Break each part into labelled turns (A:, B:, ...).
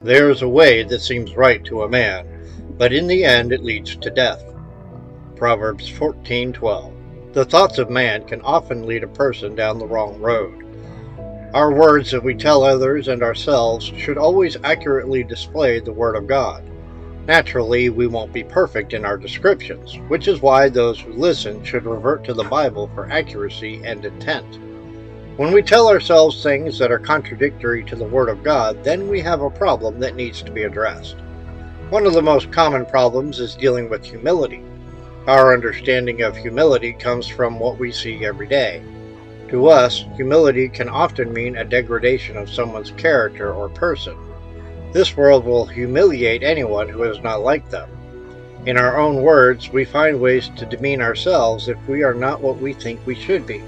A: There is a way that seems right to a man, but in the end it leads to death. Proverbs 14:12. The thoughts of man can often lead a person down the wrong road. Our words that we tell others and ourselves should always accurately display the Word of God. Naturally, we won't be perfect in our descriptions, which is why those who listen should revert to the Bible for accuracy and intent. When we tell ourselves things that are contradictory to the Word of God, then we have a problem that needs to be addressed. One of the most common problems is dealing with humility. Our understanding of humility comes from what we see every day. To us, humility can often mean a degradation of someone's character or person. This world will humiliate anyone who is not like them. In our own words, we find ways to demean ourselves if we are not what we think we should be.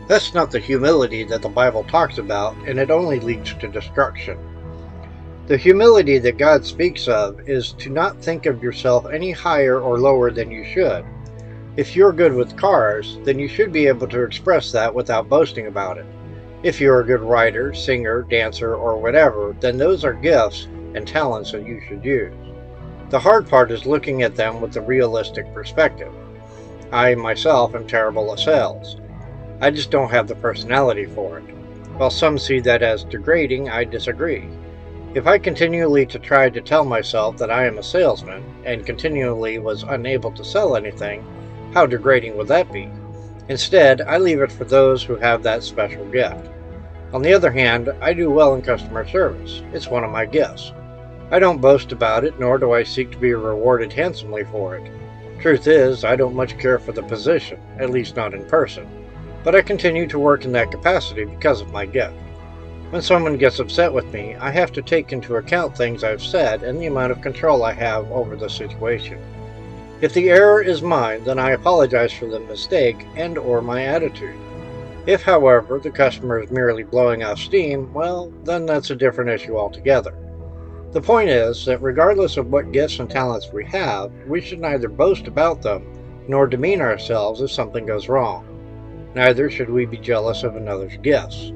A: That's not the humility that the Bible talks about, and it only leads to destruction. The humility that God speaks of is to not think of yourself any higher or lower than you should. If you're good with cars, then you should be able to express that without boasting about it. If you're a good writer, singer, dancer, or whatever, then those are gifts and talents that you should use. The hard part is looking at them with a realistic perspective. I myself am terrible at sales. I just don't have the personality for it. While some see that as degrading, I disagree. If I continually try to tell myself that I am a salesman and continually was unable to sell anything, how degrading would that be? Instead, I leave it for those who have that special gift. On the other hand, I do well in customer service. It's one of my gifts. I don't boast about it, nor do I seek to be rewarded handsomely for it. Truth is, I don't much care for the position, at least not in person. But I continue to work in that capacity because of my gift. When someone gets upset with me, I have to take into account things I've said and the amount of control I have over the situation. If the error is mine, then I apologize for the mistake and or my attitude. If, however, the customer is merely blowing off steam, well, then that's a different issue altogether. The point is that regardless of what gifts and talents we have, we should neither boast about them nor demean ourselves if something goes wrong. Neither should we be jealous of another's gifts.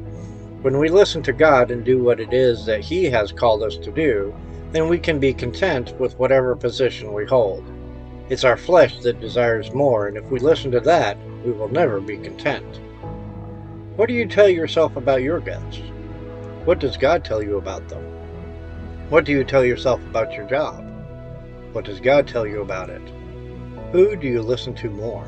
A: When we listen to God and do what it is that He has called us to do, then we can be content with whatever position we hold. It's our flesh that desires more, and if we listen to that, we will never be content. What do you tell yourself about your gifts? What does God tell you about them? What do you tell yourself about your job? What does God tell you about it? Who do you listen to more?